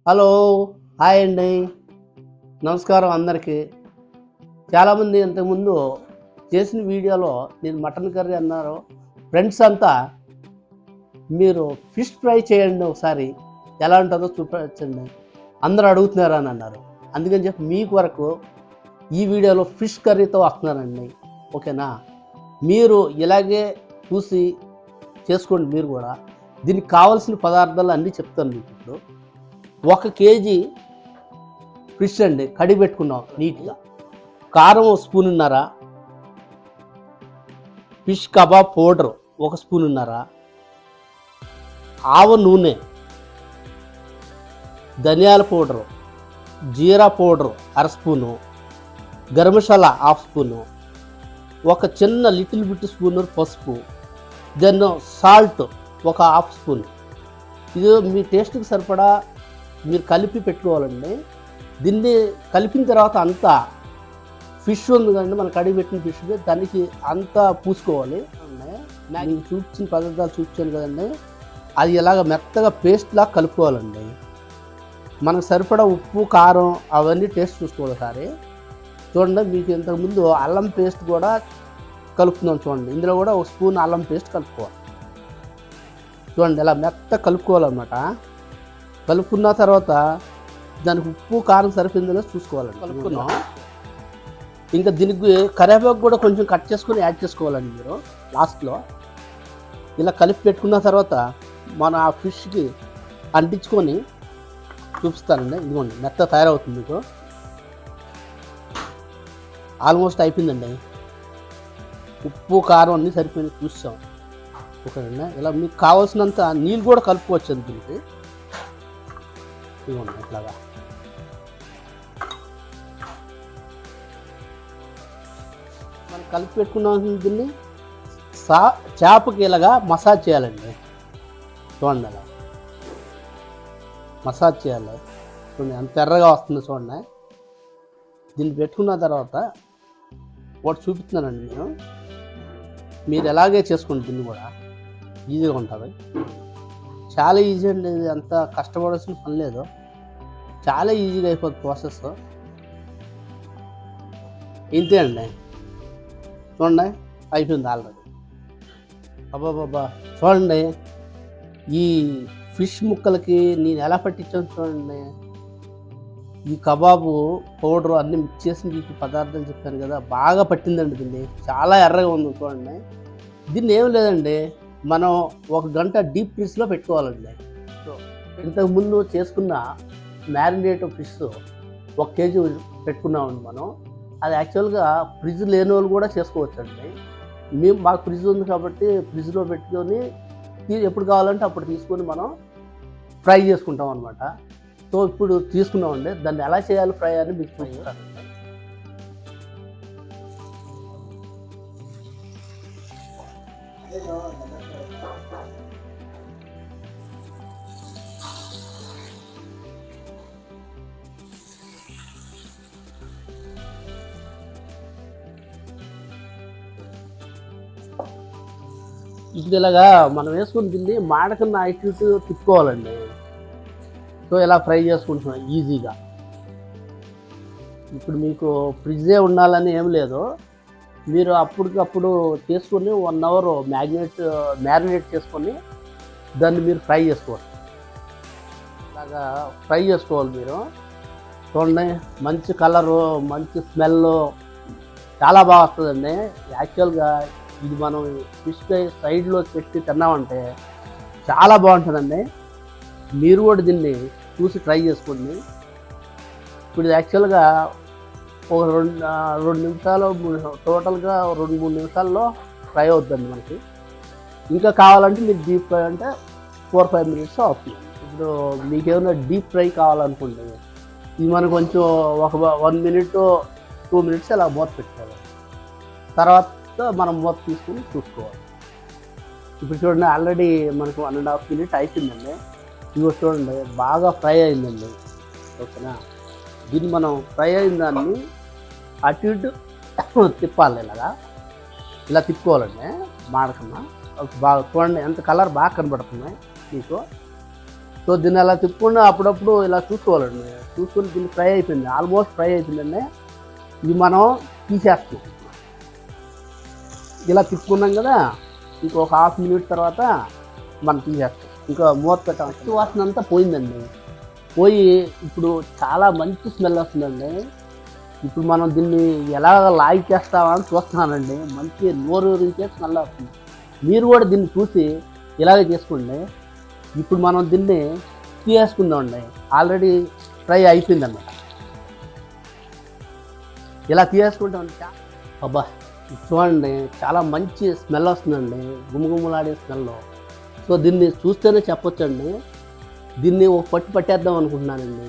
Hello, hi అండి, నమస్కారం అందరికీ. చాలామంది ఇంతకుముందు చేసిన వీడియోలో నేను మటన్ కర్రీ అన్నారు. ఫ్రెండ్స్ అంతా మీరు ఫిష్ ఫ్రై చేయండి ఒకసారి, ఎలా ఉంటుందో చూపించండి, అందరూ అడుగుతున్నారు అని అన్నారు. అందుకని చెప్పి మీకు వరకు ఈ వీడియోలో ఫిష్ కర్రీతో వస్తున్నానండి. ఓకేనా? మీరు ఇలాగే చూసి చేసుకోండి మీరు కూడా. దీనికి కావాల్సిన పదార్థాలు అన్నీ చెప్తాను మీకు ఇప్పుడు. 1 కేజీ ఫిష్ అండి, కడిగి పెట్టుకున్నాం నీట్గా. కారం 1 స్పూనున్నర, ఫిష్ కబాబ్ పౌడర్ 1 స్పూనున్నర, ఆవ నూనె, ధనియాల పౌడరు, జీరా powder 1/2 spoon, garam masala 1/2 spoon, ఒక చిన్న లిటిల్ బిట్ స్పూన్ పసుపు, దెన్ సాల్ట్ 1/2 స్పూన్. ఇది మీ టేస్ట్కి సరిపడా మీరు కలిపి పెట్టుకోవాలండి. దీన్ని కలిపిన తర్వాత అంతా ఫిష్ ఉంది కదండి, మనం కడిగి పెట్టిన ఫిష్ దానికి అంతా పూసుకోవాలి. నేను చూపించిన పదార్థాలు చూపించాను కదండి, అది ఇలాగ మెత్తగా పేస్ట్లా కలుపుకోవాలండి. మనకు సరిపడా ఉప్పు కారం అవన్నీ టేస్ట్ చూసుకోవాలి ఒకసారి. చూడండి, మీకు ఇంతకుముందు అల్లం పేస్ట్ కూడా కలుపుతున్నాం చూడండి. ఇందులో కూడా 1 స్పూన్ అల్లం పేస్ట్ కలుపుకోవాలి. చూడండి, ఇలా మెత్త కలుపుకోవాలన్నమాట. కలుపుకున్న తర్వాత దానికి ఉప్పు కారం సరిపోయిందో చూసుకోవాలండి. కలుపుకున్నాం. ఇంకా దీనికి కరివేపాకు కూడా కొంచెం కట్ చేసుకొని యాడ్ చేసుకోవాలండి మీరు లాస్ట్లో. ఇలా కలిపి పెట్టుకున్న తర్వాత మన ఆ ఫిష్కి అంటించుకొని చూపిస్తానండి. ఇదిగోండి, మెత్త తయారవుతుంది. మీకు ఆల్మోస్ట్ అయిపోయిందండి. ఉప్పు కారం అన్నీ సరిపోయింది చూస్తాం. ఓకేనండి, ఇలా మీకు కావాల్సినంత నీళ్ళు కూడా కలుపుకోవచ్చు అండి దీనికి. ఇవ్వండి ఇట్లాగా. మనం కలిపి పెట్టుకున్నాం. దీన్ని చేపకి ఇలాగా మసాజ్ చేయాలండి. చూడండి, అలా మసాజ్ చేయాలి. చూడండి ఎంత ఎర్రగా వస్తుంది చూడండి. దీన్ని పెట్టుకున్న తర్వాత ఒకటి చూపిస్తున్నానండి నేను. మీరు ఎలాగే చేసుకోండి, దీన్ని కూడా ఈజీగా ఉంటుంది. చాలా ఈజీ అండి, ఇది అంత కష్టపడాల్సిన పని లేదు. చాలా ఈజీగా అయిపోతుంది ప్రాసెస్. ఇంతే అండి. చూడండి, అయిపోయింది ఆల్రెడీ. అబ్బాబాబా, చూడండి ఈ ఫిష్ ముక్కలకి నేను ఎలా పట్టించాను చూడండి. ఈ కబాబు పౌడర్ అన్నీ మిక్స్ చేసి మీకు పదార్థాలు చెప్పాను కదా, బాగా పట్టిందండి. దీన్ని చాలా ఎర్రగా ఉంది చూడండి. దీన్ని ఏం లేదండి, మనం 1 గంట డీప్ ఫ్రిడ్జ్లో పెట్టుకోవాలండి. ఇంతకుముందు చేసుకున్న మ్యారినేట్ ఫిష్ 1 కేజీ పెట్టుకున్నామండి మనం. అది యాక్చువల్గా ఫ్రిడ్జ్ లేని వాళ్ళు కూడా చేసుకోవచ్చండి. మాకు ఫ్రిడ్జ్ ఉంది కాబట్టి ఫ్రిడ్జ్లో పెట్టుకొని ఎప్పుడు కావాలంటే అప్పుడు తీసుకొని మనం ఫ్రై చేసుకుంటాం అనమాట. సో ఇప్పుడు తీసుకున్నామండి, దాన్ని ఎలా చేయాలి ఫ్రై అని మీకు చూపిస్తాను. ఇప్పుడు ఇలాగా మనం వేసుకుని దీన్ని మాడకన్నా ఇటు తిప్పుకోవాలండి. సో ఇలా ఫ్రై చేసుకుంటున్నాం ఈజీగా. ఇప్పుడు మీకు ఫ్రిడ్జే ఉండాలని ఏం లేదు, మీరు అప్పటికప్పుడు చేసుకొని 1 అవర్ మ్యారినేట్ చేసుకొని దాన్ని మీరు ఫ్రై చేసుకోవాలి. ఇలాగా ఫ్రై చేసుకోవాలి మీరు. చూడండి, మంచి కలరు, మంచి స్మెల్, చాలా బాగా వస్తుందండి. యాక్చువల్గా ఇది మనం ఫిష్ ఫ్రై సైడ్లో పెట్టి తిన్నామంటే చాలా బాగుంటుందండి. మీరు కూడా దీన్ని చూసి ట్రై చేసుకోండి. ఇప్పుడు యాక్చువల్గా ఒక 2 నిమిషాలు టోటల్గా 2-3 నిమిషాల్లో ఫ్రై అవుతుందండి మనకి. ఇంకా కావాలంటే మీరు డీప్ ఫ్రై అంటే 4-5 మినిట్స్ అవుతుంది. ఇప్పుడు మీకేమైనా డీప్ ఫ్రై కావాలనుకోండి, ఇది మనకు కొంచెం ఒక 1 మినిట్ 2 మినిట్స్ అలా మూత పెట్టుకోవాలి. తర్వాత మనం మూత తీసుకుని చూసుకోవాలి. ఇప్పుడు చూడండి, ఆల్రెడీ మనకు 1.5 మినిట్ అయిపోయిందండి. ఇదిగో చూడండి, బాగా ఫ్రై అయిందండి. ఓకేనా? దీన్ని మనం ఫ్రై అయిన దాన్ని అటు ఇటు తిప్పాలి. ఇలా తిప్పుకోవాలండి మాడకన్నా. బాగా చూడండి, ఎంత కలర్ బాగా కనబడుతున్నాయి మీకు. సో దీన్ని అలా తిప్పుకుండా అప్పుడప్పుడు ఇలా చూసుకోవాలండి. చూసుకొని దీన్ని ఫ్రై అయిపోయింది, ఆల్మోస్ట్ ఫ్రై అయిపోయిందండి. ఇది మనం తీసేస్తాం. ఇలా తిప్పుకున్నాం కదా, ఇంకొక హాఫ్ మినిట్ తర్వాత మనం తీసేస్తాం. ఇంకా మూత పెట్టాం. పచ్చి వాసన అంతా పోయిందండి. పోయి ఇప్పుడు చాలా మంచి స్మెల్ వస్తుందండి. ఇప్పుడు మనం దీన్ని ఎలా లాగి చేస్తామని చూస్తున్నానండి. మంచి నోరూరించే స్మెల్ వస్తుంది. మీరు కూడా దీన్ని చూసి ఇలాగే చేసుకోండి. ఇప్పుడు మనం దీన్ని తీసేసుకుందామండి. Already fry అయిపోయిందన్నమాట. ఇలా తీసేసుకుంటామండి. అబ్బా చూడండి, చాలా మంచి స్మెల్ వస్తుందండి, గుమగుమలాడే స్మెల్. సో దీన్ని చూస్తేనే చెప్పొచ్చండి. దీన్ని ఒక పట్టేద్దాం అనుకుంటున్నానండి.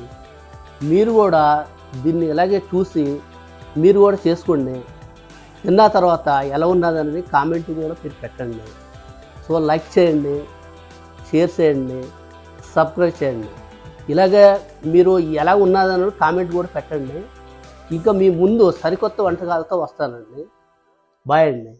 మీరు కూడా దీన్ని ఇలాగే చూసి మీరు కూడా చేసుకోండి. తిన్న తర్వాత ఎలా ఉన్నదని కామెంట్ కూడా మీరు పెట్టండి. సో లైక్ చేయండి, షేర్ చేయండి, సబ్స్క్రైబ్ చేయండి. ఇలాగే మీరు ఎలా ఉన్నదని కామెంట్ కూడా పెట్టండి. ఇంకా మీ ముందు సరికొత్త వంటకాలతో వస్తానండి. బాయ్ అండి.